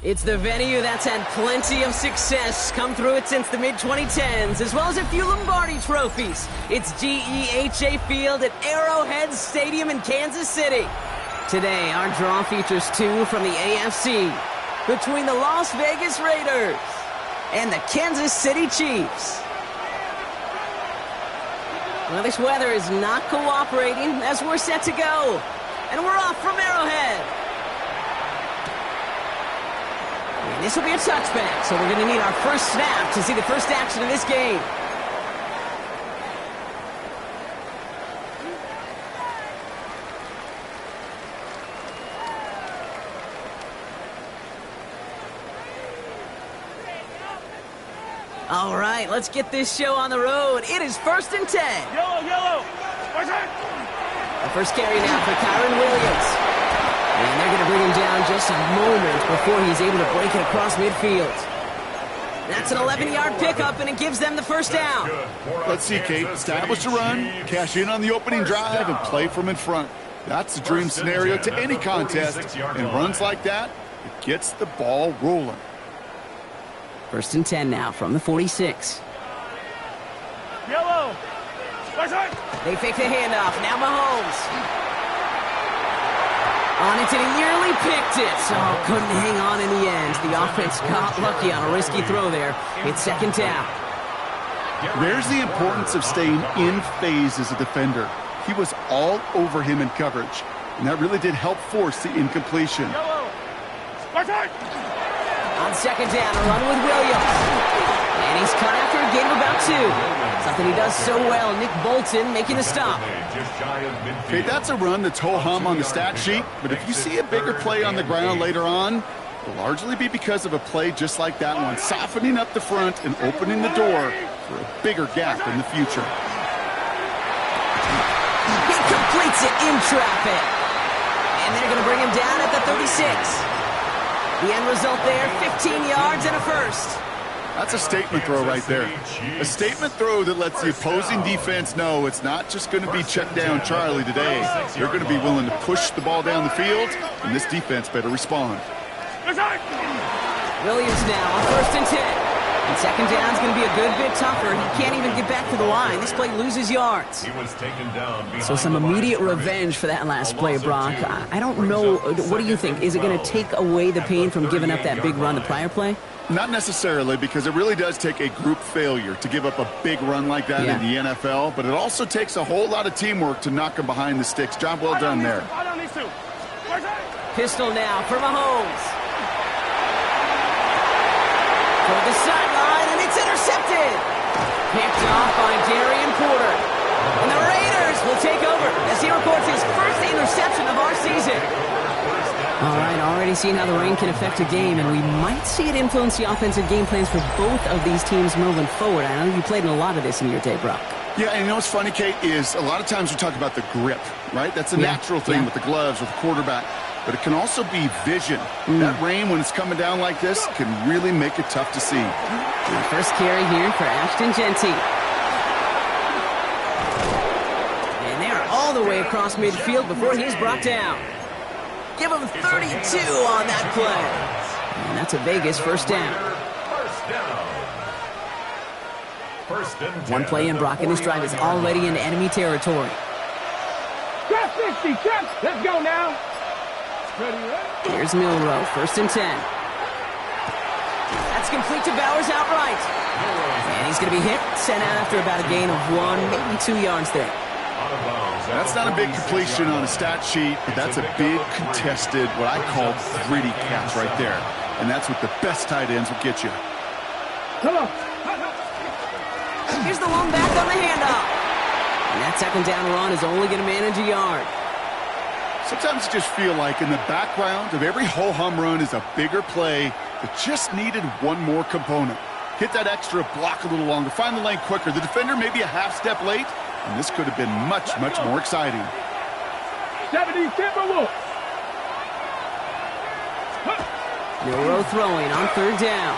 It's the venue that's had plenty of success come through it since the mid-2010s, as well as a few Lombardi trophies. It's GEHA Field at Arrowhead Stadium in Kansas City. Today, our draw features two from the AFC, between the Las Vegas Raiders and the Kansas City Chiefs. Well, this weather is not cooperating as we're set to go. And we're off from Arrowhead. And this will be a touchback, so we're going to need our first snap to see the first action of this game. All right, let's get this show on the road. It is 1st and 10. Yellow. The first carry now for Kyron Williams. And they're going to bring him down just a moment before he's able to break it across midfield. That's an 11-yard pickup, and it gives them the first down. Let's see, Kate. Establish a run, cash in on the opening drive, and play from in front. That's the dream scenario to any contest. And runs like that, it gets the ball rolling. 1st and 10 now from the 46. Yellow. They fake the handoff. Now Mahomes. On it, and he nearly picked it. Oh, couldn't hang on in the end. The offense got lucky on a risky throw there. It's 2nd down. There's the importance of staying in phase as a defender. He was all over him in coverage, and that really did help force the incompletion. On 2nd down, a run with Williams. And he's cut after a gain of about 2. Something he does so well. Nick Bolton making the stop. Okay, that's a run that's ho-hum on the stat sheet, but if you see a bigger play on the ground later on, it'll largely be because of a play just like that one, softening up the front and opening the door for a bigger gap in the future. He completes it in traffic. And they're going to bring him down at the 36. The end result there, 15 yards and a first. That's a statement throw right there. A statement throw that lets the opposing defense know it's not just going to be check down Charlie today. They're going to be willing to push the ball down the field, and this defense better respond. Williams now on 1st and 10. And 2nd down is going to be a good bit tougher. He can't even get back to the line. This play loses yards. So some immediate revenge for that last play, Brock. I don't know. What do you think? Is it going to take away the pain from giving up that big run the prior play? Not necessarily, because it really does take a group failure to give up a big run like that in the NFL, but it also takes a whole lot of teamwork to knock them behind the sticks. Job well done there. Pistol now for Mahomes. For the sideline, and it's intercepted. Picked off by Darian Porter. And the Raiders will take over as he records his first interception of our season. All right, already seeing how the rain can affect a game, and we might see it influence the offensive game plans for both of these teams moving forward. I know you played in a lot of this in your day, Brock. Yeah, and you know what's funny, Kate, is a lot of times we talk about the grip, right? That's a natural thing with the gloves, with the quarterback. But it can also be vision. That rain, when it's coming down like this, can really make it tough to see. The first carry here for Ashton Genty. And they're all the way across midfield before he's brought down. Give him 32 on that play. And that's a Vegas first down. One play in, Brock, and this drive is already in enemy territory. Trap 60, trap. Let's go now. Here's Milrow, 1st and 10. That's complete to Bowers outright. And he's going to be hit, sent out after about a gain of 1, maybe 2 yards there. That's not a big completion on a stat sheet, but that's a big contested, what I call gritty catch right there. And that's what the best tight ends will get you. Come on. Here's the one back on the handoff. And that 2nd down run is only going to manage a yard. Sometimes you just feel like in the background of every ho-hum run is a bigger play that just needed one more component. Hit that extra block a little longer, find the lane quicker. The defender may be a half step late, and this could have been much, much more exciting. 70 Timberwolves. Milrow throwing on 3rd down.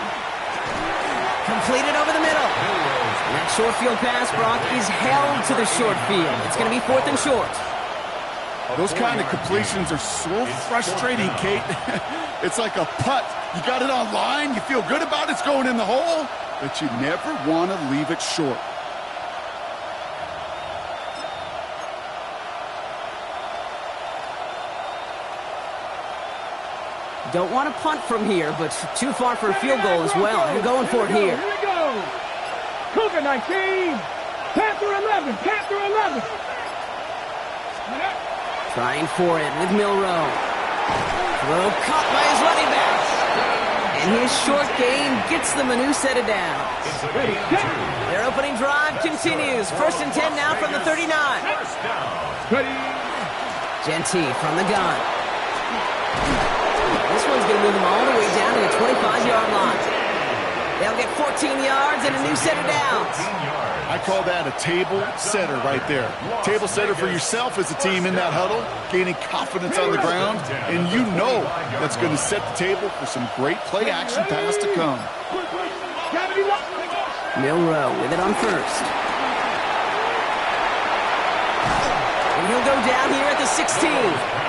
Completed over the middle. And that short field pass, Brock, is held to the short field. It's going to be 4th and short. Those kind of completions are so frustrating, Kate. It's like a putt You got it on line, you feel good about it's going in the hole, but you never want to leave it short. Don't want to punt from here, but too far for a field goal as well. You're going for it here. Here we go. Cougar 19. Panther 11. Panther 11. Trying for it with Milroe. Throw caught by his running back. And his short gain gets them a new set of downs. Their opening drive continues. 1st and 10 now from the 39. Ready. Genty from the gun. This one's going to move them all the way down to the 25-yard line. They'll get 14 yards and a new set of downs. I call that a table setter right there. Table setter for yourself as a team in that huddle, gaining confidence on the ground, and you know that's going to set the table for some great play-action pass to come. Milroe with it on 1st. And he'll go down here at the 16.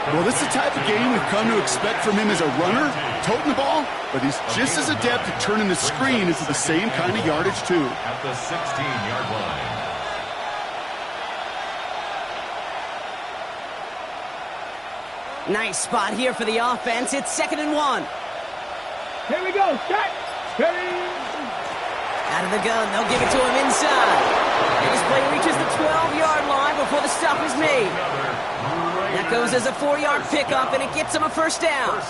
Well, this is the type of game we've come to expect from him as a runner, toting the ball, but he's just as adept at turning the screen into the same kind of yardage, too. At the 16-yard line. Nice spot here for the offense. It's 2nd and 1. Here we go. Set. Ready. Out of the gun, they'll give it to him inside. And his play reaches the 12-yard line before the stop is made. That goes as a 4-yard pickup, and it gets him a 1st down.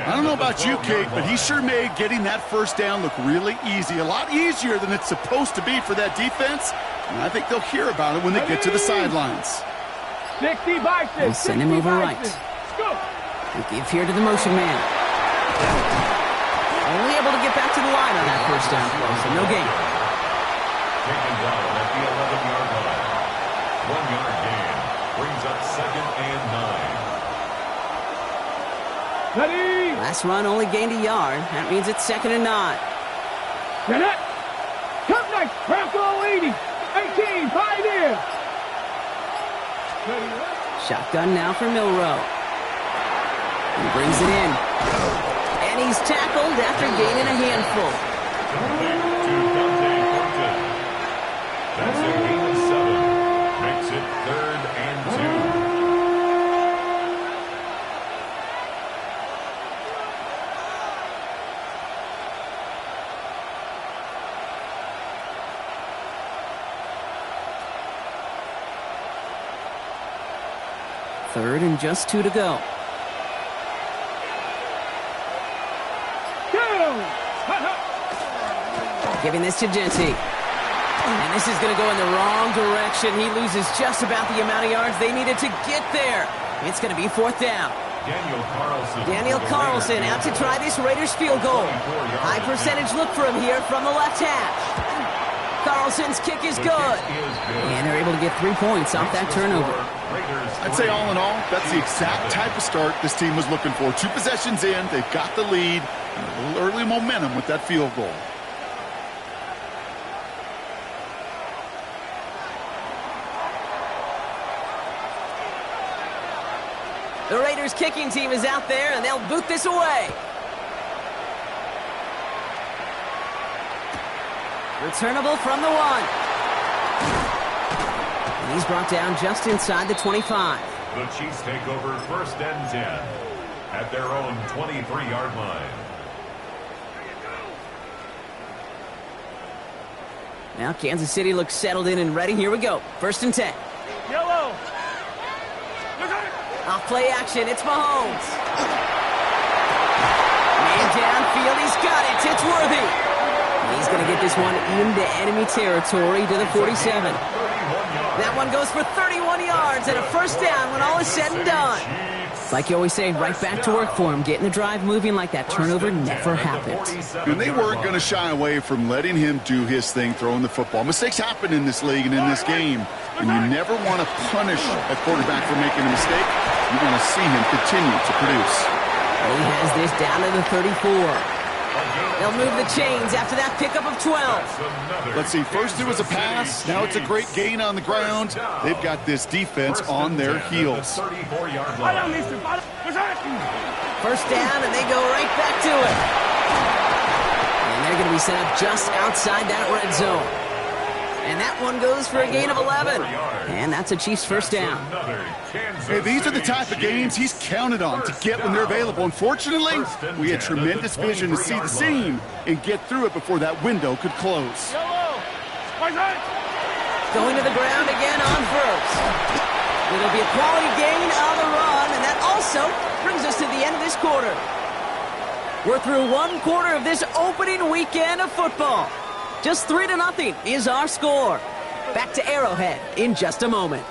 I don't know about you, Kate, but he sure made getting that 1st down look really easy. A lot easier than it's supposed to be for that defense. And I think they'll hear about it when they get to the sidelines. 60 by 6. We'll send him over right. We give here to the motion man. Only able to get back to the line on that 1st down play, so no gain. Taken down at the 11-yard line. 1-yard gain. Brings up 2nd and 9. Ready. Last run only gained a yard. That means it's 2nd and 9. Get it. Come next. Bronco 80. 18. 5 in. Shotgun now for Milroe. He brings it in. And he's tackled after gaining a handful. That's a gain of 7. Makes it 3rd and 2. Third and just 2 to go. Giving this to Genty. And this is going to go in the wrong direction. He loses just about the amount of yards they needed to get there. It's going to be 4th down. Daniel Carlson out to try this Raiders field goal. High percentage look for him here from the left hash. Carlson's kick is good. And they're able to get 3 points off that turnover. I'd say all in all, that's the exact type of start this team was looking for. 2 possessions in, they've got the lead, and a little early momentum with that field goal. The Raiders kicking team is out there, and they'll boot this away. Returnable from the 1. And he's brought down just inside the 25. The Chiefs take over 1st and 10 at their own 23-yard line. Now Kansas City looks settled in and ready. Here we go. 1st and 10. Yellow. Off play action, it's Mahomes. Man downfield, he's got it. It's Worthy. He's going to get this one into enemy territory to the 47. That one goes for 31 yards and a 1st down when all is said and done. Like you always say, right back to work for him. Getting the drive moving like that turnover never happened. And they weren't going to shy away from letting him do his thing, throwing the football. Mistakes happen in this league and in this game. And you never want to punish a quarterback for making a mistake. You want to see him continue to produce. He has this down to the 34. They'll move the chains after that pickup of 12. Let's see, first it was a pass, now it's a great gain on the ground. They've got this defense on their heels. 34-yard line. First down, and they go right back to it. And they're going to be set up just outside that red zone. And that one goes for a gain of 11. And that's a Chiefs first down. Hey, these are the type of games he's counted on to get when they're available. Unfortunately, we had tremendous vision to see the seam and get through it before that window could close. Going to the ground again on first. It'll be a quality gain on the run, and that also brings us to the end of this quarter. We're through one quarter of this opening weekend of football. Just 3-0 is our score. Back to Arrowhead in just a moment.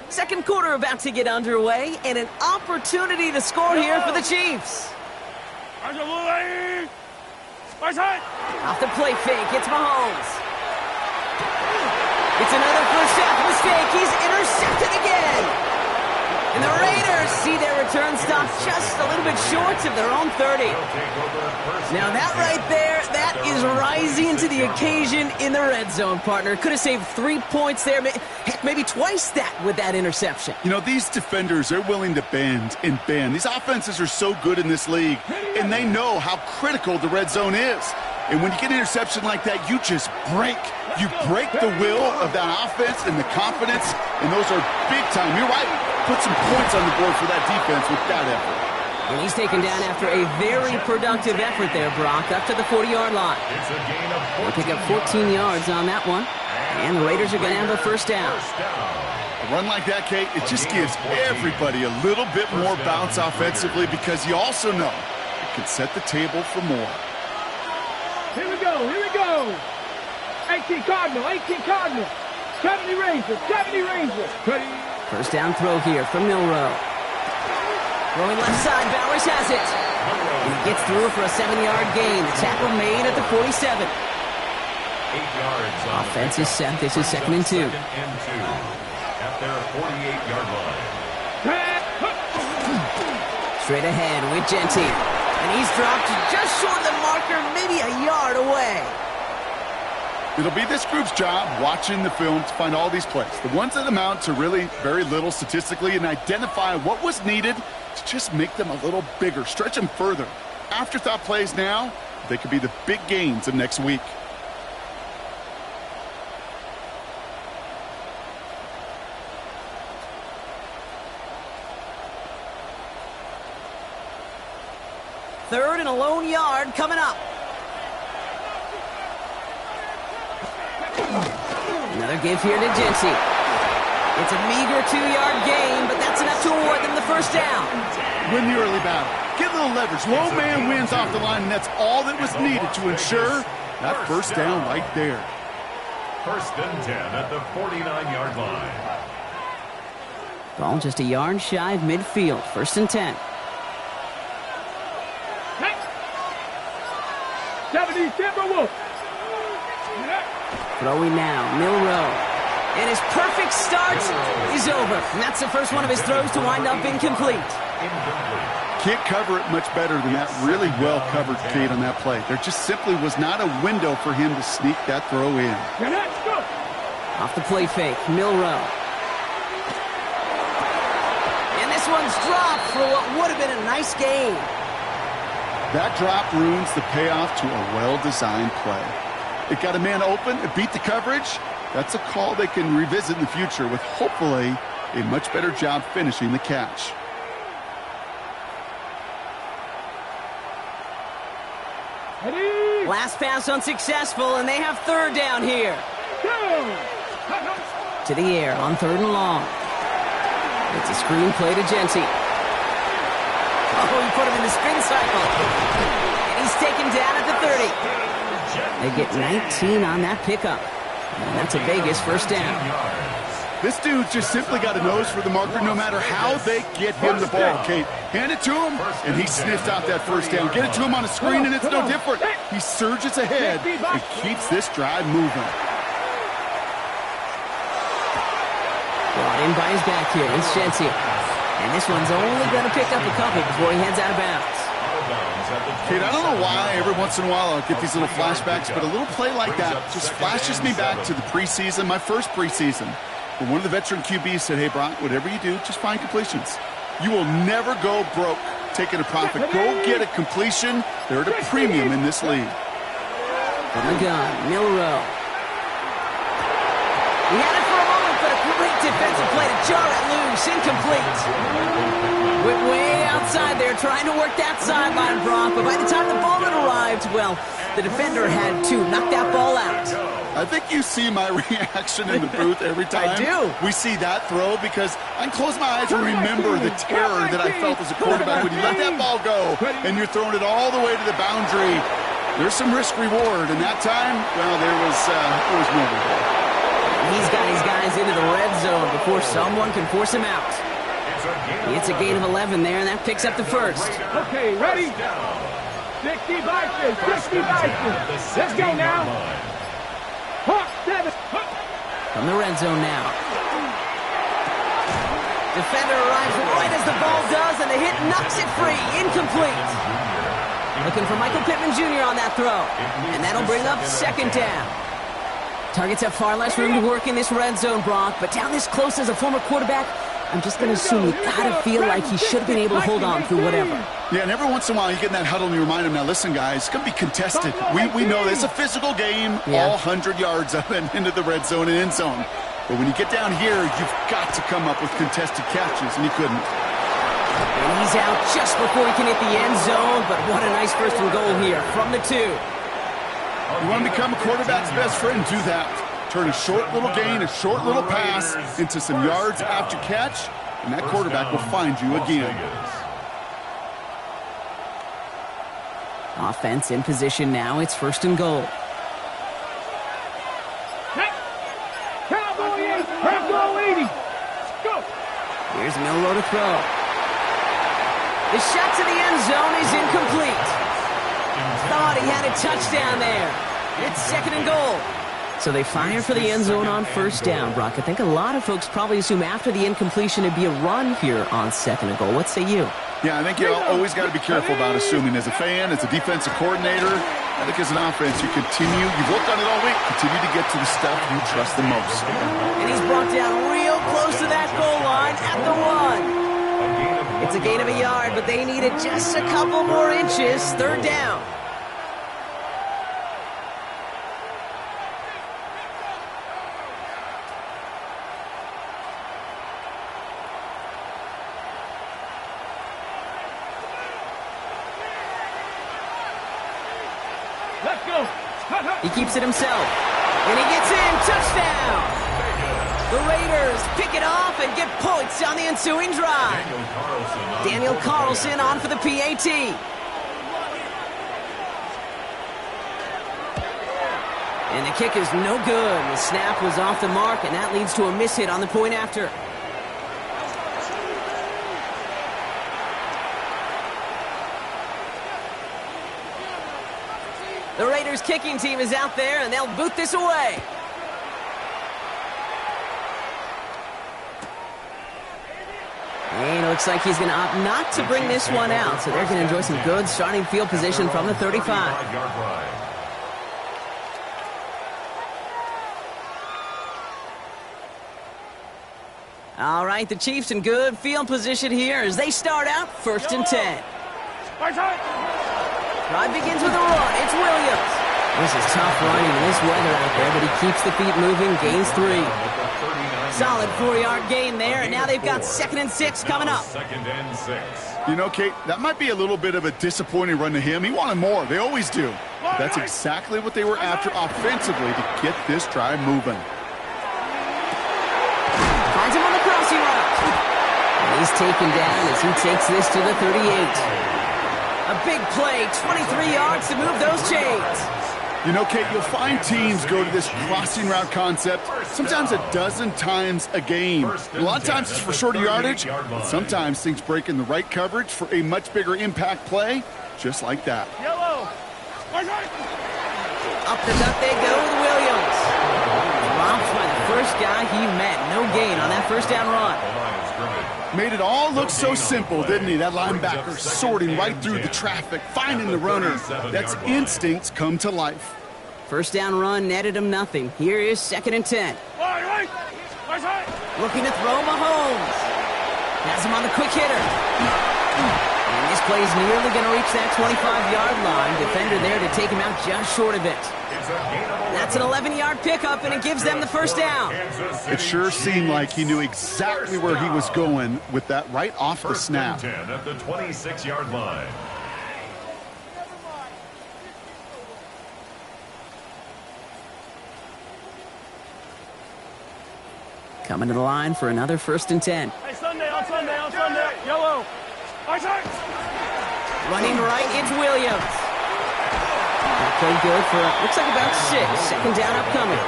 Second quarter about to get underway, and an opportunity to score here for the Chiefs. Off the play fake, it's Mahomes. It's another first half mistake. He's intercepted again. And the Raiders see their return stop just a little bit short of their own 30. Now that right there, that is rising to the occasion in the red zone, partner. Could have saved 3 points there. Heck, maybe twice that with that interception. You know, these defenders, they're willing to bend and bend. These offenses are so good in this league, and they know how critical the red zone is. And when you get an interception like that, you just break. You break the will of that offense and the confidence, and those are big time. You're right. Put some points on the board for that defense with that effort. And he's taken down after a very productive effort there, Brock, up to the 40-yard line. They pick up 14 yards on that one, and the Raiders are going to have a first down. A run like that, Kate, it just gives everybody a little bit more bounce offensively because you also know it can set the table for more. Here we go, here we go. 18 Cardinal, 18 Cardinal. 70 Rangers, 70 Rangers. Ready? First down throw here from Milroe. Throwing left side, Bowers has it. And he gets through for a 7-yard gain. The tackle made at the 47. 8 yards. Offense is set. This is 2nd and 2. At their 48-yard line. Straight ahead with Genty. And he's dropped just short of the marker, maybe a yard away. It'll be this group's job watching the film to find all these plays, the ones that amount to really very little statistically, and identify what was needed to just make them a little bigger, stretch them further. Afterthought plays now, they could be the big gains of next week. Third and a lone yard coming up. Another give here to Genty. It's a meager 2-yard gain, but that's enough to award them the first down. Win the early battle. Get a little leverage. Low man wins off the line, and that's all that was needed to ensure that first down right there. First and 10 at the 49-yard line. Ball just a yard shy of midfield. First and 10. 70 Timberwolves. Throwing now, Milroe. And his perfect start is over. And that's the first one of his throws to wind up incomplete. Can't cover it much better than that. Really well covered, Kate, on that play. There just simply was not a window for him to sneak that throw in. Off the play fake, Milroe. And this one's dropped for what would have been a nice gain. That drop ruins the payoff to a well-designed play. It got a man open, it beat the coverage. That's a call they can revisit in the future with hopefully a much better job finishing the catch. Ready? Last pass unsuccessful, and they have third down here. To the air on 3rd and long. It's a screen play to Genty. Oh, he put him in the spin cycle. And he's taken down at the 30. They get 19 on that pickup. And that's a Vegas first down. This dude just simply got a nose for the marker no matter how they get him the ball, Kate. Hand it to him, and he sniffs out that first down. Get it to him on a screen, and it's no different. He surges ahead and keeps this drive moving. Brought in by his back here. It's Genty. And this one's only going to pick up a couple before he heads out of bounds. Out of bounds at the Kate, I don't know why every once in a while I'll get these little flashbacks, but a little play like that just flashes me back to the preseason, my first preseason. When one of the veteran QBs said, hey, Brock, whatever you do, just find completions. You will never go broke taking a profit. Go get a completion. They're at a premium in this league. From the gun, Milrow. He had it for a moment, but a great defensive play to jar it loose. Incomplete. Went way outside there, trying to work that sideline, Brock. But by the time the ball had arrived, well, the defender had to knock that ball out. I think you see my reaction in the booth every time I do. we see that throw, because I can close my eyes and remember the terror that I felt as a quarterback when you let that ball go and you're throwing it all the way to the boundary. There's some risk reward, and that time, well, there was no reward. He's got his guys into the red zone before someone can force him out. It's a gain of 11 there, and that picks up the first. Okay, ready? 60 Vikings, 60 Vikings. Let's go now. From the red zone now. Defender arrives right as the ball does, and the hit knocks it free. Incomplete. Looking for Michael Pittman Jr. on that throw. And that'll bring up second down. Targets have far less room to work in this red zone, Brock, but down this close as a former quarterback, I'm just going to assume you got to feel like he should have been able to hold on through whatever. Yeah, and every once in a while you get in that huddle and you remind him, now listen, guys, it's going to be contested. We know this is a physical game, all 100 yards up and into the red zone and end zone. But when you get down here, you've got to come up with contested catches, and he couldn't. And he's out just before he can hit the end zone, but what a nice first and goal here from the 2. You want to become a quarterback's best friend, do that. Turn a short little gain, a short little pass into some yards after catch, and that quarterback will find you again. Offense in position now. It's first and goal. Cowboy 80, Cowboy 80. Go. Here's Milrow to throw. The shot to the end zone is incomplete. Thought he had a touchdown there. It's second and goal. So they fire for the end zone on first down, Brock. I think a lot of folks probably assume after the incompletion it'd be a run here on second and goal. What say you? Yeah, I think you always got to be careful about assuming. As a fan, as a defensive coordinator, I think as an offense, you've worked on it all week, continue to get to the stuff you trust the most. And he's brought down real close to that goal line at the 1. It's a gain of a yard, but they needed just a couple more inches. Third down. Let's go. He keeps it himself. And he gets in. Touchdown. The Raiders pick it off and get points on the ensuing drive. Daniel Carlson on for the PAT. And the kick is no good. The snap was off the mark, and that leads to a miss hit on the point after. The Raiders kicking team is out there, and they'll boot this away. And it looks like he's going to opt not to bring this one out, so they're going to enjoy some good starting field position from the 35. All right, the Chiefs in good field position here as they start out first and 10. Drive begins with a run. It's Williams. This is tough running in this weather out there, but he keeps the feet moving, gains 3. Solid 4-yard gain there, and now they've got second and 6 coming up. Second and 6. You know, Kate, that might be a little bit of a disappointing run to him. He wanted more. They always do. But that's exactly what they were after offensively to get this drive moving. Finds him on the crossing route. And he's taken down as he takes this to the 38. A big play, 23 yards to move those chains. You know, Kate, you'll find teams go to this crossing route concept sometimes a dozen times a game. A lot of times it's for shorter yardage, but sometimes things break in the right coverage for a much bigger impact play, just like that. Yellow. Up the gut they go with Williams. Drops by the first first guy he met. No gain on that first down run. Made it all look so simple, didn't he? That linebacker sorting right through the traffic, finding the runner. That's instincts come to life. First down run netted him nothing. Here is 2nd and 10. Looking to throw Mahomes. Has him on the quick hitter. And this play is nearly going to reach that 25-yard line. Defender there to take him out just short of it. That's an 11-yard pickup, and it gives them the first down. It sure seemed like he knew exactly where he was going with that right off the snap. 10 at the 26-yard line. Coming to the line for another 1st and 10. Hey, Sunday, yellow. Running right, it's Williams. That play good for, looks like about 6. 2nd down upcoming.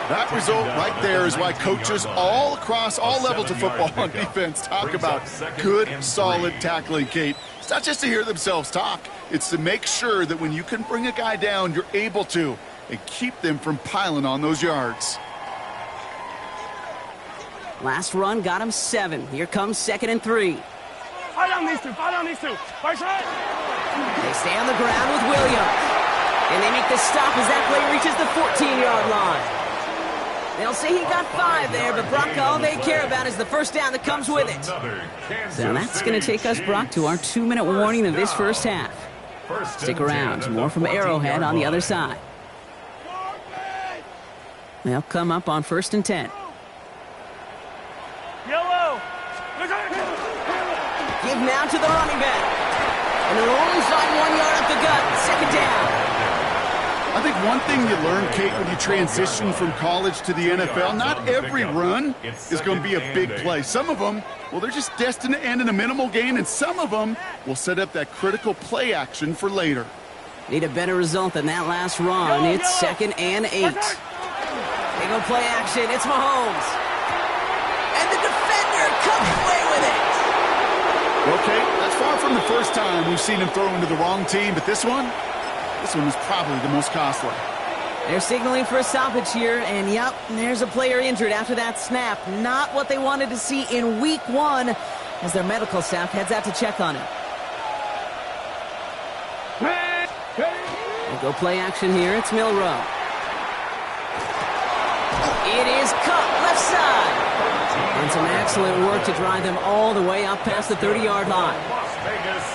That result right there is why coaches all across all levels of football on defense talk about good, solid tackling, Kate. It's not just to hear themselves talk. It's to make sure that when you can bring a guy down, you're able to, and keep them from piling on those yards. Last run got him 7. Here comes 2nd and 3. Fight on these two. Fight shot. They stay on the ground with Williams. And they make the stop as that play reaches the 14-yard line. They'll say he got 5 there, but Brock, all they care about is the first down that comes with it. So that's going to take us, Brock, to our 2-minute warning of this first half. Stick around. More from Arrowhead on the other side. They'll come up on 1st and 10. Yellow. Give now to the running back. And they'll only find 1 yard up the gut. 2nd down. I think one thing you learn, Kate, when you transition from college to the NFL, not every run is going to be a big play. Some of them, well, they're just destined to end in a minimal gain, and some of them will set up that critical play action for later. Need a better result than that last run. It's 2nd and 8. They go play action. It's Mahomes. And the defender comes away with it. Okay, that's far from the first time we've seen him throw into the wrong team, but this one was probably the most costly. They're signaling for a stoppage here, and yep, there's a player injured after that snap. Not what they wanted to see in week 1 as their medical staff heads out to check on him. They go play action here. It's Milrow. It is cut left side. And some excellent work to drive them all the way up past the 30-yard line.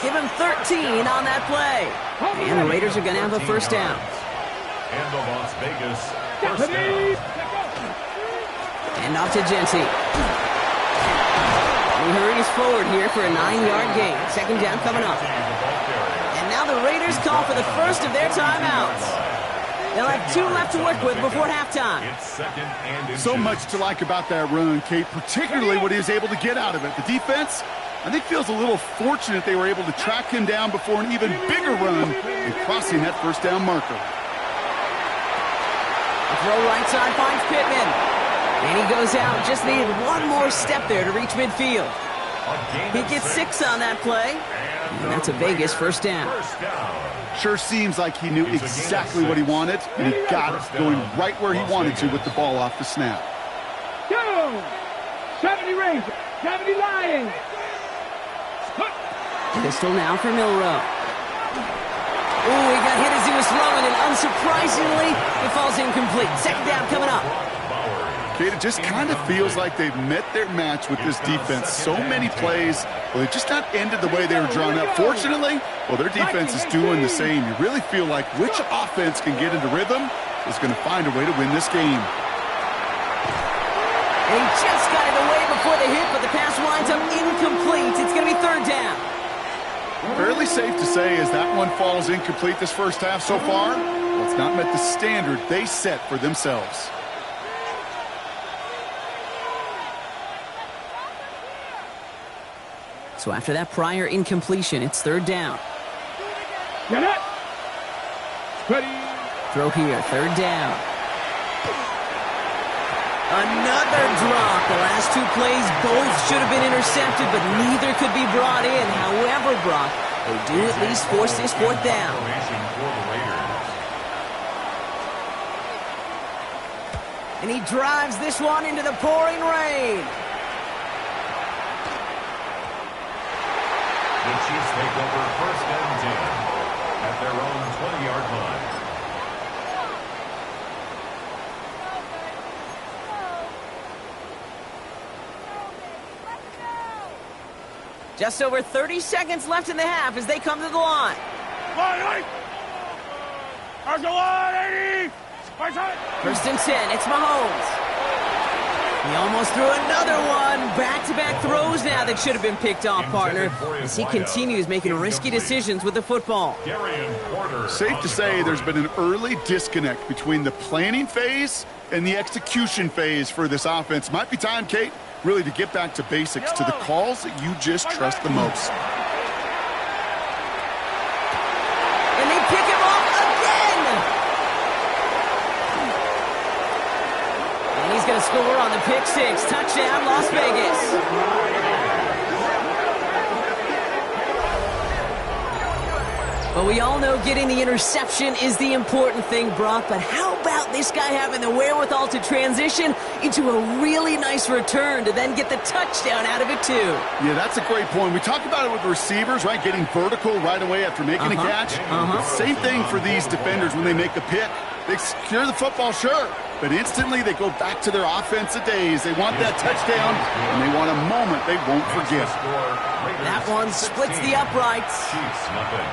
Give him 13 on that play. And the Raiders are going to have a first down. And the Las Vegas first down. And off to Genty. He hurries forward here for a 9-yard gain. 2nd down coming up. And now the Raiders call for the first of their timeouts. They'll have 2 left to work with before halftime. So much to like about that run, Kate, particularly what he was able to get out of it. The defense, I think, feels a little fortunate they were able to track him down before an even bigger run and crossing that first down marker. The throw right side finds Pittman. And he goes out. Just needed one more step there to reach midfield. He gets 6 on that play. And that's a Vegas first down. Sure seems like he knew exactly what he wanted, and he got it going right where he wanted to with the ball off the snap. Go! 70 Rangers, 70 Lions. Pistol now for Milrow. Ooh, he got hit as he was throwing, and unsurprisingly, it falls incomplete. 2nd down coming up. Kate, it just kind of feels like they've met their match with this defense. So many plays, well, they've just not ended the way they were drawn up. Fortunately, well, their defense is doing the same. You really feel like which offense can get into rhythm is going to find a way to win this game. And he just got it away before the hit, but the pass winds up incomplete. It's going to be 3rd down. Fairly safe to say as that one falls incomplete this first half so far, well, it's not met the standard they set for themselves. So after that prior incompletion, it's 3rd down. Get it. Ready. Throw here, 3rd down. Another drop. The last 2 plays both should have been intercepted, but neither could be brought in. However, Brock, they do at least force this 4th down. And he drives this one into the pouring rain. The Chiefs take over first and 10 at their own 20-yard line. Just over 30 seconds left in the half as they come to the line. First and 10, it's Mahomes. He almost threw another one. Back-to-back throws now that should have been picked off, partner, as he continues making risky decisions with the football. Safe to say there's been an early disconnect between the planning phase and the execution phase for this offense. Might be time, Kate, really to get back to basics, to the calls that you just trust the most. And they pick him off again! And he's going to score on the pick six. Touchdown, Las Vegas. But we all know getting the interception is the important thing, Brock. But how about this guy having the wherewithal to transition into a really nice return to then get the touchdown out of it, too? Yeah, that's a great point. We talk about it with receivers, right? Getting vertical right away after making a catch. Same thing for these defenders when they make a pick. They secure the football, sure, but instantly they go back to their offensive days. They want that touchdown, and they want a moment they won't forget. That one splits the uprights,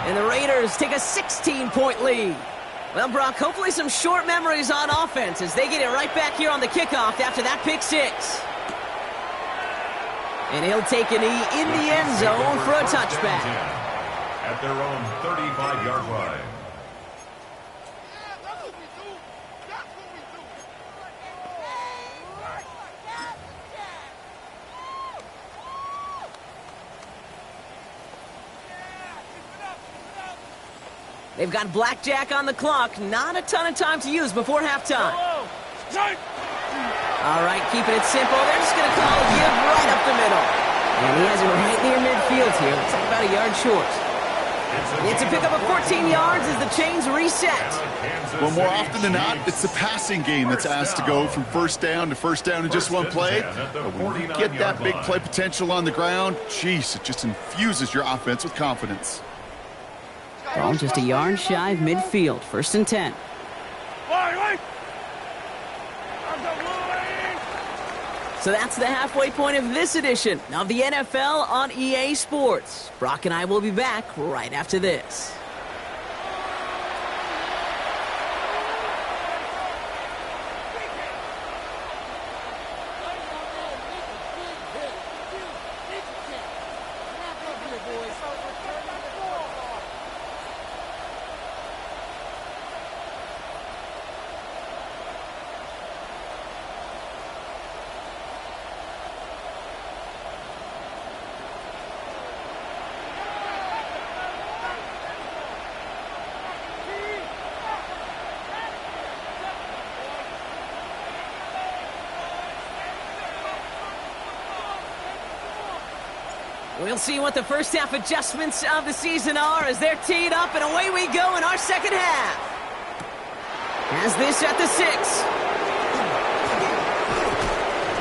and the Raiders take a 16-point lead. Well, Brock, hopefully some short memories on offense as they get it right back here on the kickoff after that pick six. And he'll take a knee in the end zone for a touchback. At their own 35-yard line. They've got blackjack on the clock. Not a ton of time to use before halftime. All right, keeping it simple. They're just going to call a give right up the middle. And he has it right near midfield here. Looks like about a yard short. It's a pickup of 14 yards as the chains reset. Well, more often than not, it's the passing game that's asked to go from first down in just one play. But when you get that big play potential on the ground, geez, it just infuses your offense with confidence. Ball just a yard shy of midfield. First and 10. So that's the halfway point of this edition of the NFL on EA Sports. Brock and I will be back right after this. We'll see what the first half adjustments of the season are as they're teed up, and away we go in our second half. Has this at the 6.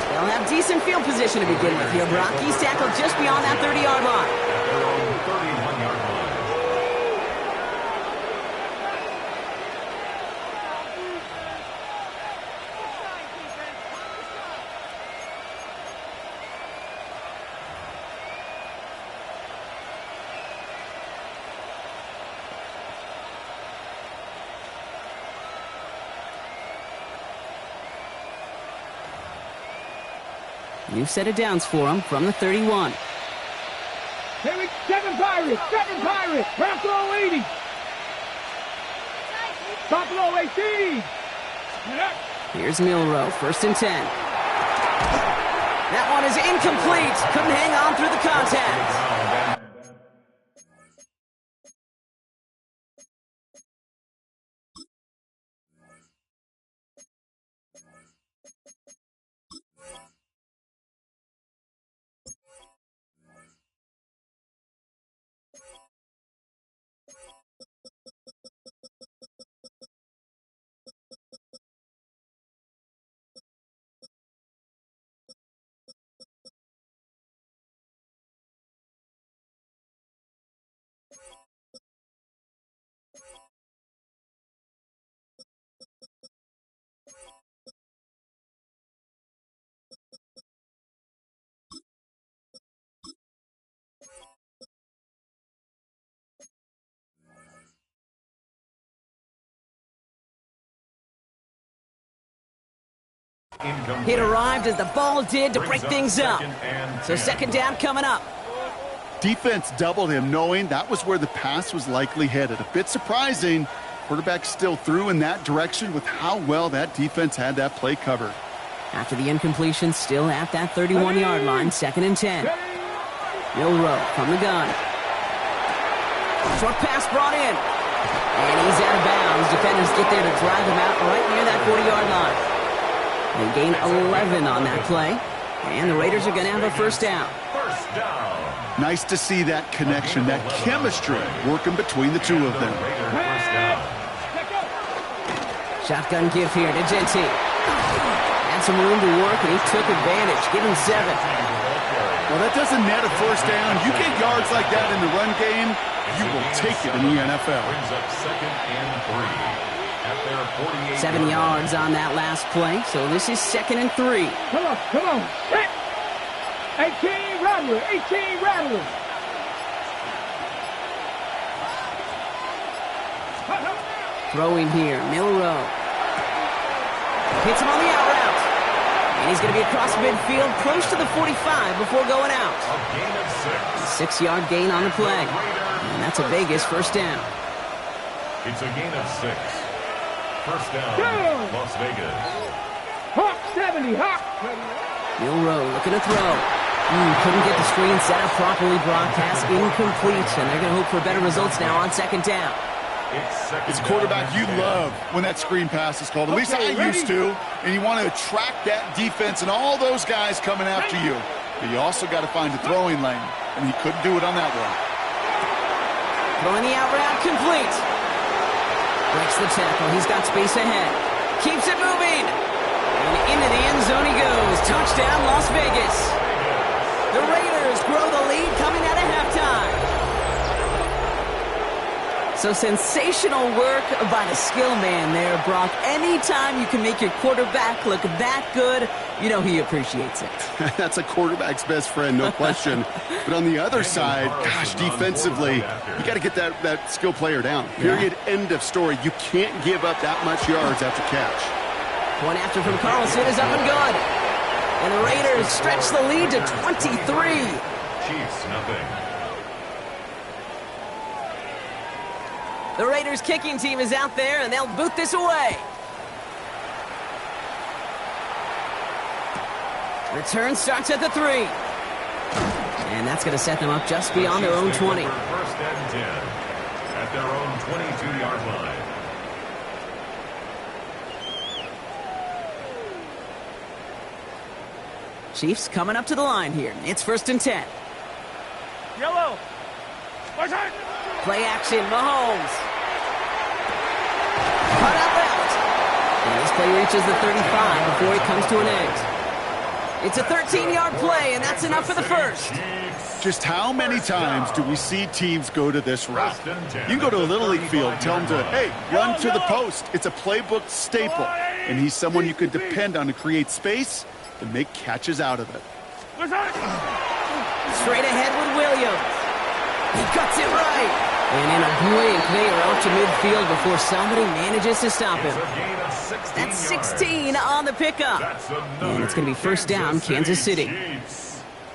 They'll have decent field position to begin with here. Brock, he's tackled just beyond that 30-yard line. Their own 31-yard line. New set of downs for him from the 31. Here we Seven Pirates, Buffalo 80. Buffalo 18. Here's Milrow, first and 10. That one is incomplete. Couldn't hang on through the contact. It arrived as the ball did to break things up. So second down coming up. Defense doubled him, knowing that was where the pass was likely headed. A bit surprising. Quarterback still threw in that direction with how well that defense had that play covered. After the incompletion, still at that 31-yard line, second and 10. Milroe from the gun. Short pass brought in. And he's out of bounds. Defenders get there to drive him out right near that 40-yard line. They gain 11 on that play. And the Raiders are going to have a first down. Nice to see that connection, that chemistry working between the two of them. Shotgun give here to Genti. Had some room to work, and he took advantage. Give him 7. Well, that doesn't net a first down. You get yards like that in the run game, you will take it in the NFL. 7 yards on that last play, so this is second and 3. Come on. Hit. 18 Rattler. Throwing here, Milroe. Hits him on the out route. And he's going to be across midfield, close to the 45 before going out. 6-yard gain on the play. And that's a Vegas first down. It's a gain of 6. First down, Las Vegas. Hawk 70, Hawk. Milroe looking to throw. Couldn't get the screen set up properly. Broadcast incomplete. And they're going to hope for better results now on second down. It's a quarterback you love when that screen pass is called. At least I used to. And you want to attract that defense and all those guys coming after you. But you also got to find a throwing lane. And he couldn't do it on that one. Throwing the out route complete. Breaks the tackle. He's got space ahead. Keeps it moving. And into the end zone he goes. Touchdown, Las Vegas. The Raiders grow the lead coming out of halftime. So sensational work by the skill man there, Brock. Anytime you can make your quarterback look that good, you know he appreciates it. That's a quarterback's best friend, no question. But on the other side, gosh, defensively, you got to get that skill player down. Period, end of story. You can't give up that much yards after catch. Point after from Carlson is up and good. And the Raiders stretch the lead to 23. Chiefs, nothing. The Raiders kicking team is out there, and they'll boot this away. Return starts at the 3. And that's going to set them up just beyond their own 20. First and 10 at their own 22-yard line. Chiefs coming up to the line here. It's first and 10. Yellow. What's that? Play action, Mahomes. Cut out left. And this play reaches the 35 before it comes to an end. It's a 13-yard play, and that's enough for the first. Just how many times do we see teams go to this route? You can go to a Little League field, tell them to, hey, run to the post. It's a playbook staple. And he's someone you can depend on to create space and make catches out of it. Straight ahead with Williams. He cuts it right. And in a blink, they are out to midfield before somebody manages to stop him. That's 16 on the pickup. And it's going to be first down, Kansas City.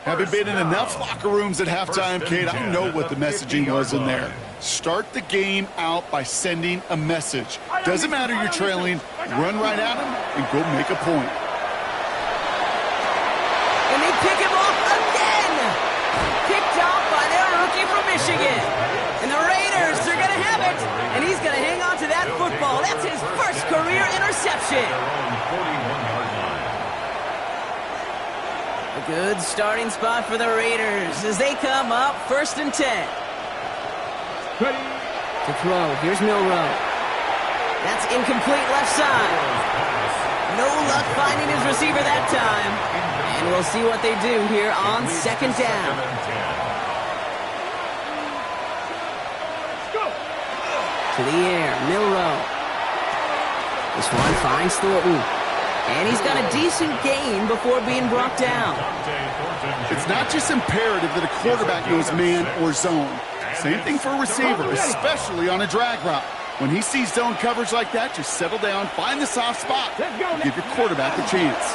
Having been in enough locker rooms at halftime, Kate, I know what the messaging was in there. Start the game out by sending a message. Doesn't matter you're trailing, run right at them and go make a point. And they pick him off again. Picked off by their rookie from Michigan. And the Raiders, they're going to have it. And he's going to hang on to that football. That's his first career interception. A good starting spot for the Raiders as they come up first and 10. To throw, here's Milroe. That's incomplete left side. No luck finding his receiver that time. And we'll see what they do here on second down. To the air, Milroe. This one finds Thornton. And he's got a decent gain before being brought down. It's not just imperative that a quarterback knows man or zone. Same thing for a receiver, especially on a drag route. When he sees zone coverage like that, just settle down, find the soft spot, and give your quarterback a chance.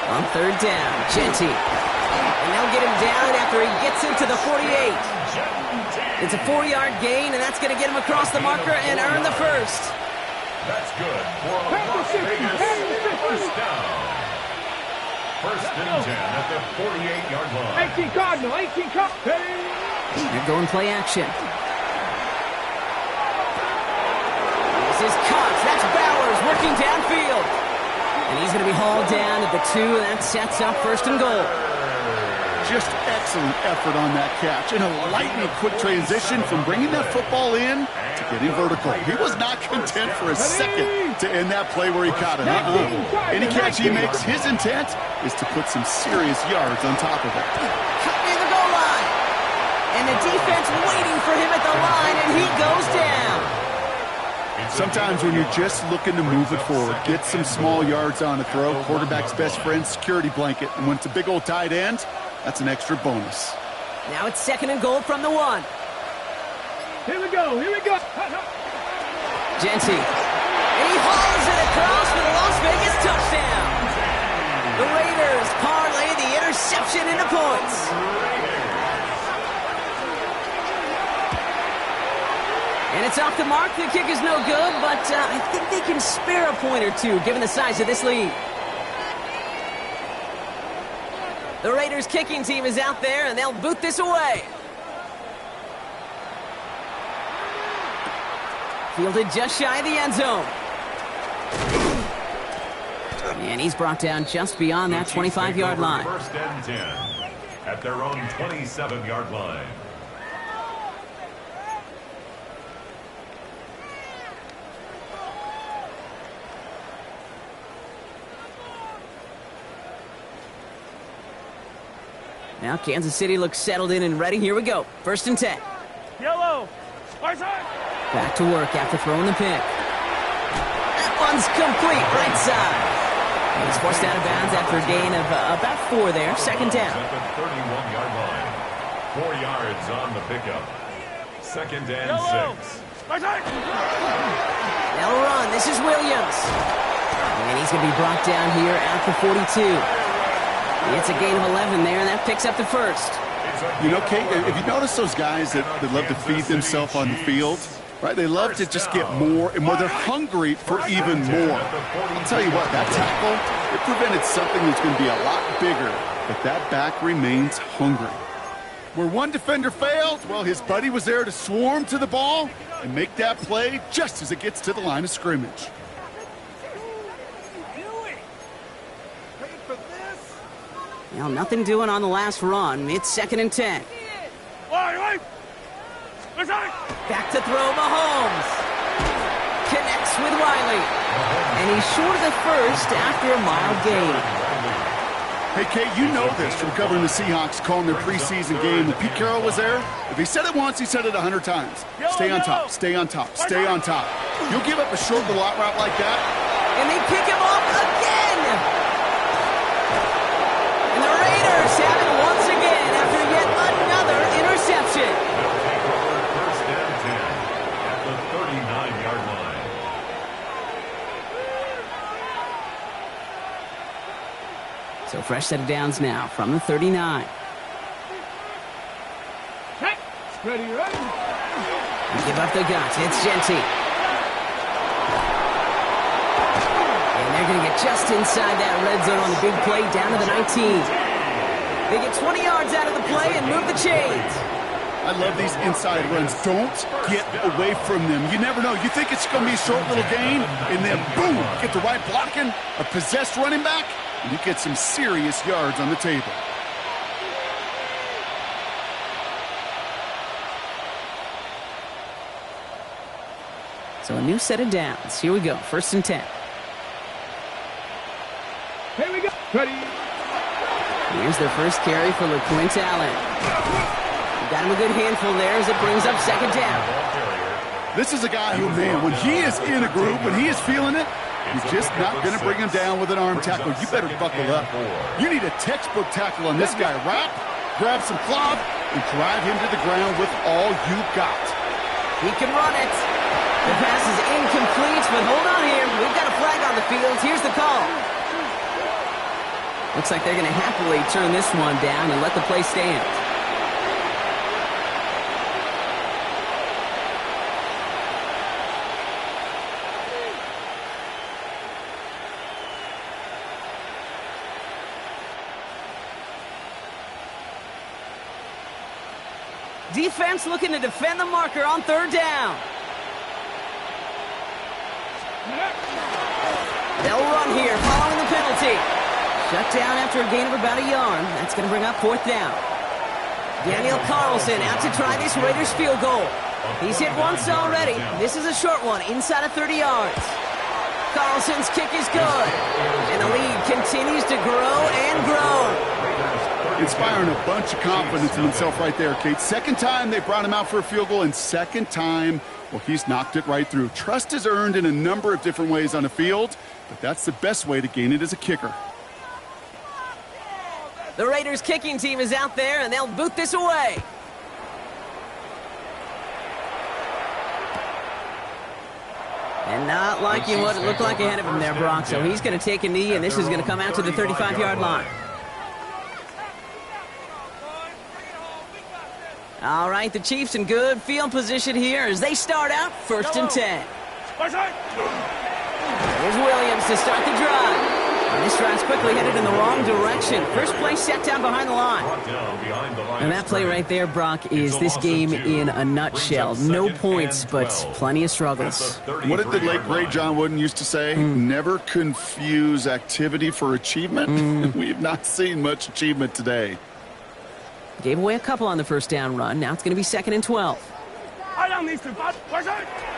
On third down, Genty. And they'll get him down after he gets into the 48. It's a 4-yard gain, and that's going to get him across the marker and earn the first. That's good for a Las Vegas first down. First and 10 at the 48-yard line. 18 Cardinal, 18 Cardinal. They're going play action. This is Cox. That's Bowers working downfield. And he's going to be hauled down at the 2, and that sets up first and goal. Just excellent effort on that catch. And a lightning quick transition from bringing that football in to getting vertical. He was not content for a second to end that play where he caught it. Any catch he makes, his intent is to put some serious yards on top of it. Cut near the goal line. And the defense waiting for him at the line, and he goes down. Sometimes when you're just looking to move it forward, get some small yards on a throw, quarterback's best friend, security blanket. And when it's a big old tight end, that's an extra bonus. Now it's second and goal from the 1. Here we go, here we go. Genty. And he hauls it across for the Las Vegas touchdown. The Raiders parlay the interception into points. And it's off the mark. The kick is no good, but I think they can spare a point or two given the size of this lead. The Raiders kicking team is out there, and they'll boot this away. Fielded just shy of the end zone. And he's brought down just beyond that 25-yard line. First and 10 at their own 27-yard line. Now Kansas City looks settled in and ready. Here we go. First and 10. Yellow. Back to work after throwing the pick. That one's complete right side. He's forced out of bounds after a gain of about 4 there. Second down. At the 31-yard line. 4 yards on the pickup. Second and 6. They'll run. This is Williams. And he's going to be brought down here at the 42. It's a gain of 11 there, and that picks up the first. You know, Kate, if you notice those guys that love to feed themselves on the field, right? They love to just get more and more. They're hungry for even more. I'll tell you what, that tackle, it prevented something that's going to be a lot bigger, but that back remains hungry. Where one defender failed, well, his buddy was there to swarm to the ball and make that play just as it gets to the line of scrimmage. Well, nothing doing on the last run. It's second and 10. Back to throw Mahomes. Connects with Riley. And he's short of the first after a mild gain. Hey, Kate, you know this from covering the Seahawks, calling their preseason game. When Pete Carroll was there, if he said it once, he said it 100 times. Stay on top, stay on top, stay on top. You'll give up a short little out route like that. And they pick him off again. And the Raiders have it once again after yet another interception. First and 10 at the 39-yard line. So fresh set of downs now from the 39. Ready, ready. Give up the guts. It's Genty. And they're going to get just inside that red zone on the big play down to the 19. They get 20 yards out of the play and move the chains. I love these inside runs. Don't get away from them. You never know. You think it's going to be a short little gain, and then boom, get the right blocking, a possessed running back, and you get some serious yards on the table. So a new set of downs. Here we go. First and 10. Here we go. Ready. Here's their first carry for LeQuint Allen. Got him a good handful there as it brings up second down. This is a guy who, man, when he is in a group, when he is feeling it, you're just not going to bring him down with an arm tackle. You better buckle up. You need a textbook tackle on this guy. Wrap, grab some cloth, and drive him to the ground with all you got. He can run it. The pass is incomplete, but hold on here. We've got a flag on the field. Here's the call. Looks like they're going to happily turn this one down and let the play stand. Defense looking to defend the marker on third down. They'll run here following the penalty. Shut down after a gain of about a yard. That's going to bring up fourth down. Daniel Carlson out to try this Raiders field goal. He's hit once already. This is a short one inside of 30 yards. Carlson's kick is good. And the lead continues to grow and grow. Inspiring a bunch of confidence in himself right there, Kate. Second time they brought him out for a field goal, and second time, well, he's knocked it right through. Trust is earned in a number of different ways on the field, but that's the best way to gain it as a kicker. The Raiders kicking team is out there, and they'll boot this away. And not liking what it looked like ahead of him there, Brock. So he's going to take a knee, and this is going to come out to the 35-yard line. All right, the Chiefs in good field position here as they start out 1st and 10. Here's Williams to start the drive. And this drive's quickly headed in the wrong direction. First play set down behind the line. And that play right there, Brock, is this game in a nutshell. No points, but plenty of struggles. What did the late, great John Wooden used to say? Never confuse activity for achievement. We've not seen much achievement today. Gave away a couple on the first down run. Now it's going to be 2nd and 12. To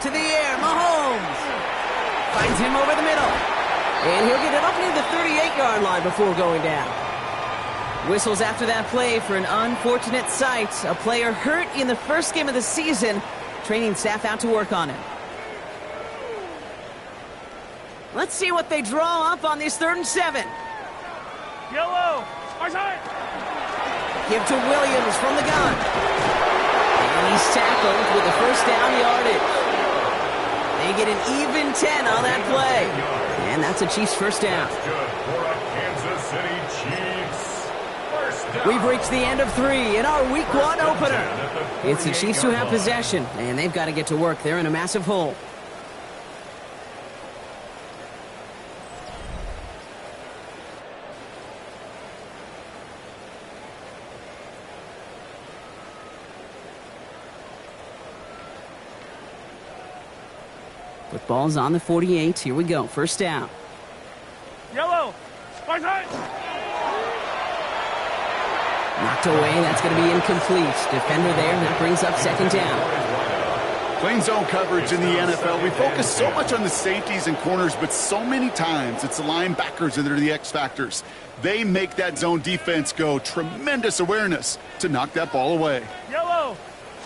the air, Mahomes. Finds him over the middle. And he'll get it up near the 38-yard line before going down. Whistles after that play for an unfortunate sight. A player hurt in the first game of the season. Training staff out to work on him. Let's see what they draw up on this 3rd and 7. Yellow. Give to Williams from the gun. And he's tackled with the first down yardage. They get an even 10 on that play. And that's a Chiefs first down. We've reached the end of 3 in our Week 1 opener. It's the Chiefs who have possession, and they've got to get to work. They're in a massive hole. Football's on the 48. Here we go. First down. Yellow. Knocked away. That's going to be incomplete. Defender there. That brings up 2nd down. Playing zone coverage in the NFL, we focus so much on the safeties and corners, but so many times it's the linebackers that are the X factors. They make that zone defense go. Tremendous awareness to knock that ball away. Yellow.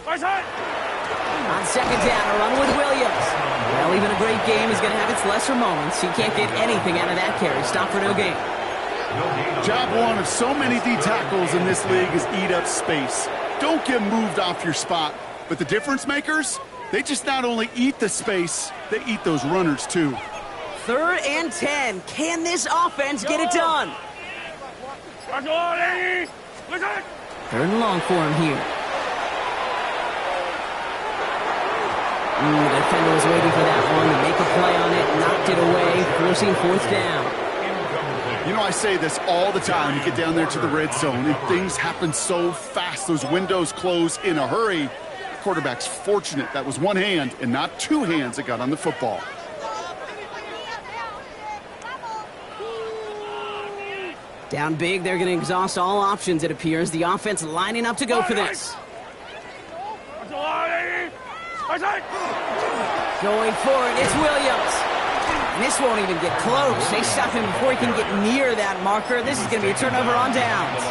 On 2nd down, a run with Williams. Well, even a great game is going to have its lesser moments. He can't get anything out of that carry. Stop for no gain. Job one of so many D tackles in this league is eat up space. Don't get moved off your spot. But the difference makers, they just not only eat the space, they eat those runners too. 3rd and 10. Can this offense get it done? 3rd and long for him here. The defender was waiting for that one to make a play on it, knocked it away, forcing 4th down. You know, I say this all the time. You get down there to the red zone, and things happen so fast. Those windows close in a hurry. The quarterback's fortunate. That was one hand and not 2 hands that got on the football. Down big, they're going to exhaust all options, it appears. The offense lining up to go for this. Going for it, it's Williams. And this won't even get close. They stop him before he can get near that marker. This is going to be a turnover on downs.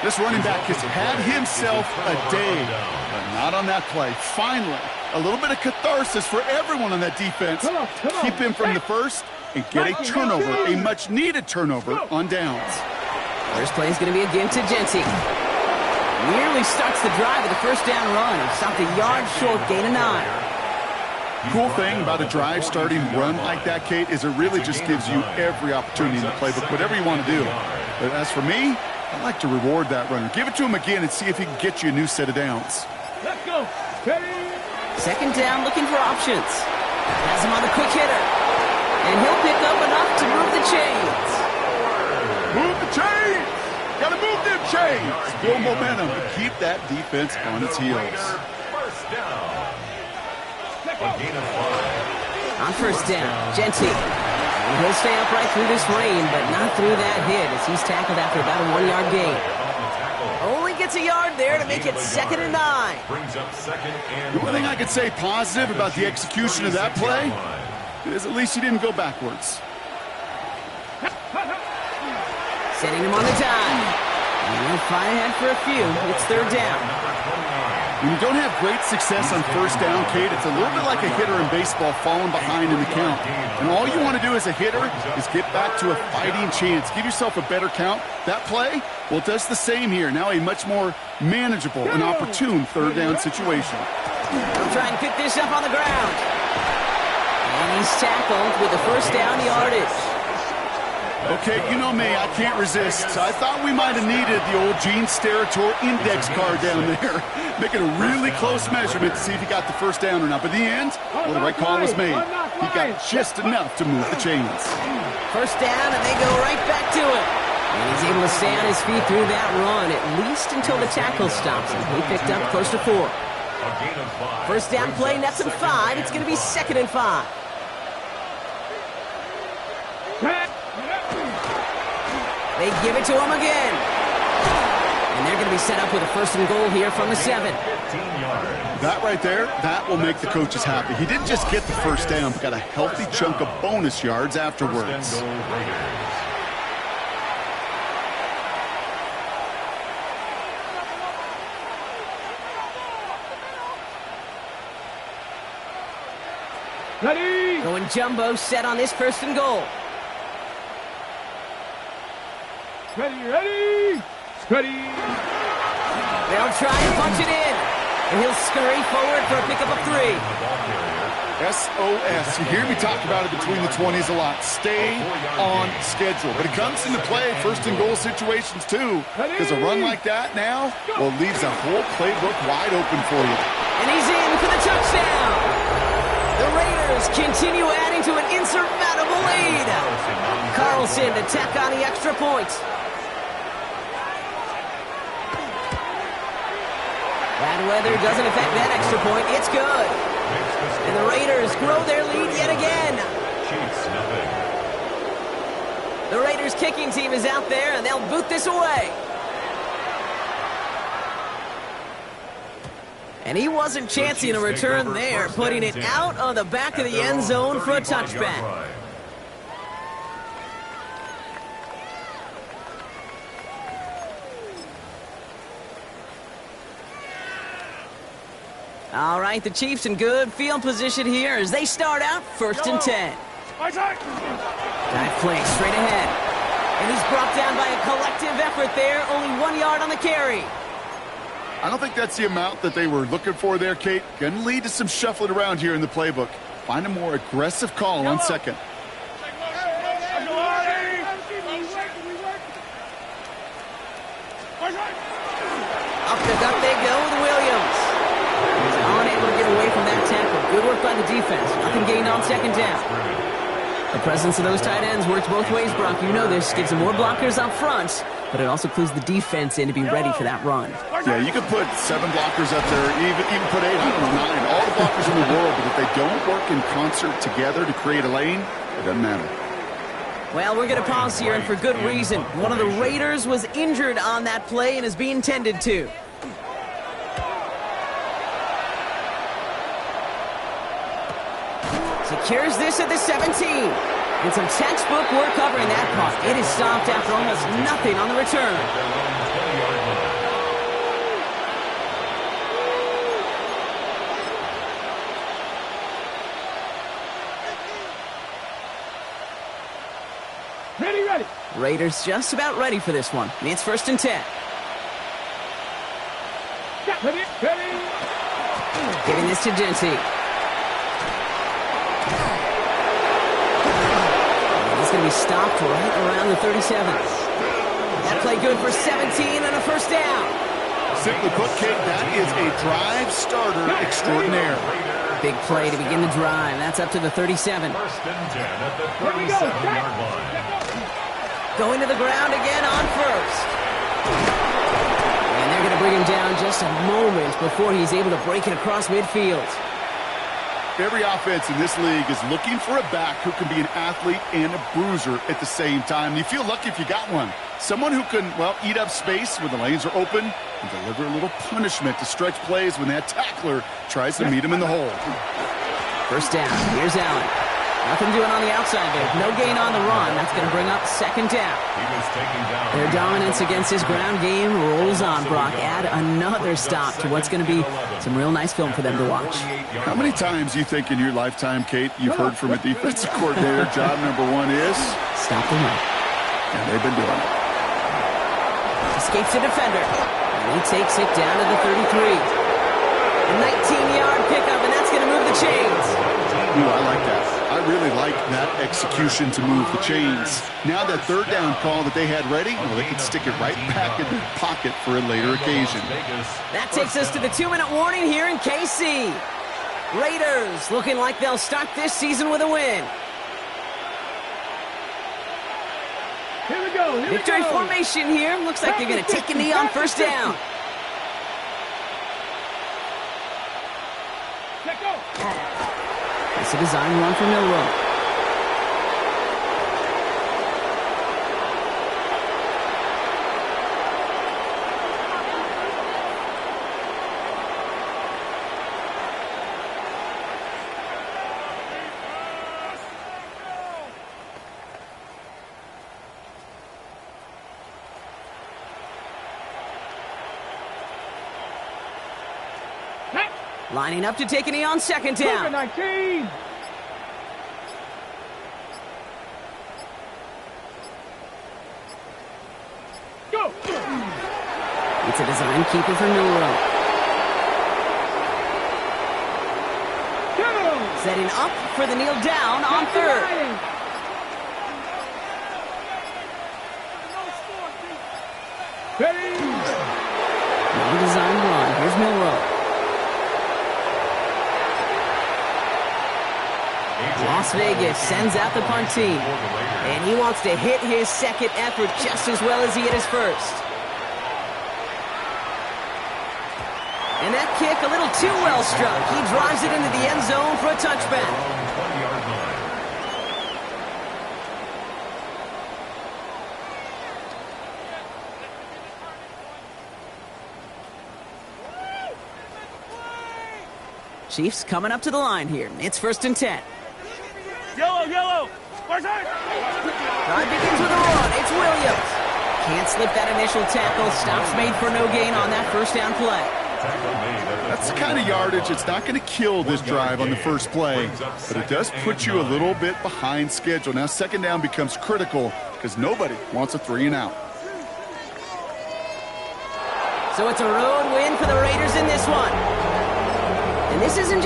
This running back has had himself a day, but not on that play. Finally, a little bit of catharsis for everyone on that defense. Keep him from the first and get a turnover, a much-needed turnover on downs. First play is going to be again to Genty. Nearly starts the drive with a first down run. Stopped a yard short, gain of 9. Cool thing about a drive starting run like that, Kate, is it really just gives you every opportunity in the playbook, whatever you want to do. But as for me, I like to reward that runner. Give it to him again and see if he can get you a new set of downs. Let's go. Ready? Second down, looking for options. Has him on the quick hitter. And he'll pick up enough to move the chains. Move the chains! Gotta move them chains! Build momentum to keep that defense on its heels. First down. A gain of 5. On first down, Genty. And he'll stay upright through this rain, but not through that hit as he's tackled after about a 1-yard gain. Only gets a yard there to make it 2nd and 9. Brings up 2nd and The only thing I could say positive about the execution of that play is at least he didn't go backwards. Setting him on the dive. And he'll fly ahead for a few. It's 3rd down. When you don't have great success on first down, Kate, it's a little bit like a hitter in baseball falling behind in the count. And all you want to do as a hitter is get back to a fighting chance. Give yourself a better count. That play, well, it does the same here. Now a much more manageable and opportune 3rd down situation. He'll try and pick this up on the ground. And he's tackled with the first down yardage. Okay, you know me, I can't resist. I thought we might have needed the old Gene Steratore index card down there. Making a really close measurement to see if he got the first down or not. But in the end, well, the right call was made. He got just enough to move the chains. First down, and they go right back to it. And he's able to stay on his feet through that run, at least until the tackle stops him. He picked up close to 4. a gain of 5. First down play, nets him 5. It's going to be 2nd and 5. They give it to him again. And they're going to be set up with a 1st and goal here from the 7. 15 yards. That right there, that will make the coaches happy. He didn't just get the first down, but got a healthy chunk of bonus yards afterwards. First and goal, Raiders. Ready? Going jumbo set on this 1st and goal. Ready, ready, ready. They'll try and punch it in. And he'll scurry forward for a pickup of 3. SOS. You hear me talk about it between the 20s a lot. Stay on schedule. But it comes into play 1st and goal situations too. Because a run like that now, well, leaves a whole playbook wide open for you. And he's in for the touchdown. The Raiders continue adding to an insurmountable lead. Carlson to tack on the extra point. Bad weather doesn't affect that extra point. It's good. And the Raiders grow their lead yet again. Chiefs, nothing. The Raiders kicking team is out there, and they'll boot this away. And he wasn't chancing a return there, putting it out on the back of the end zone for a touchback. All right, the Chiefs in good field position here as they start out 1st and 10. Dive play straight ahead. And he's brought down by a collective effort there, only 1 yard on the carry. I don't think that's the amount that they were looking for there, Kate. Going to lead to some shuffling around here in the playbook. Find a more aggressive call on 2nd. Up they go with Williams. He's unable to get away from that tackle. Good work by the defense. Nothing gained on 2nd down. The presence of those tight ends works both ways, Brock. You know this. Gives them more blockers up front, but it also clues the defense in to be ready for that run. Yeah, you could put 7 blockers up there, even put 8, I don't know, 9, all the blockers in the world, but if they don't work in concert together to create a lane, it doesn't matter. Well, we're going to pause here, and for good reason. One of the Raiders was injured on that play and is being tended to. Secures this at the 17. And some textbook work covering that punt. It is stopped after almost nothing on the return. Ready. Raiders just about ready for this one. It's 1st and 10. Ready. Giving this to Genty. going to be stopped right around the 37. That play good for 17 and a first down. Simply put, Kate, that is a drive starter extraordinaire. Big play to begin the drive. That's up to the 37. First and 10 at the 37-yard line. Going to the ground again on first. And they're going to bring him down just a moment before he's able to break it across midfield. Every offense in this league is looking for a back who can be an athlete and a bruiser at the same time. You feel lucky if you got one. Someone who can, well, eat up space when the lanes are open and deliver a little punishment to stretch plays when that tackler tries to meet him in the hole. First down. Here's Allen. Nothing doing on the outside there. No gain on the run. That's going to bring up second down. He was taken down. Their dominance against his ground game rolls on, Brock. Add another stop to what's going to be some real nice film for them to watch. How many times do you think in your lifetime, Kate, you've heard from a defensive coordinator, job number one is? Stop the run. And they've been doing it. Escapes the defender. And he takes it down to the 33. A 19-yard pickup, and that's going to move the chains. Ooh, I like that. I really like that execution to move the chains. Now that third down call that they had ready, well, they can stick it right back in their pocket for a later occasion. That takes us to the 2-minute warning here in KC. Raiders looking like they'll start this season with a win. Here we go. Victory formation here. Looks like they're going to take a knee on first down. Let go. It's a design run for Milroe. Lining up to take a knee on second down. 19. Go. It's a design keeper for Milroe. Setting up for the kneel down on third. Ready. No design run. Here's Milroe. Las Vegas sends out the punt team. And he wants to hit his second effort just as well as he hit his first. And that kick a little too well struck. He drives it into the end zone for a touchback. Chiefs coming up to the line here. It's 1st and 10. Yellow. Drive begins with a run. It's Williams. Can't slip that initial tackle. Stops made for no gain on that first down play. That's the kind of yardage it's not going to kill this drive on the first play, but it does put you a little bit behind schedule. Now second down becomes critical because nobody wants a 3-and-out. So it's a road win for the Raiders in this one. And this isn't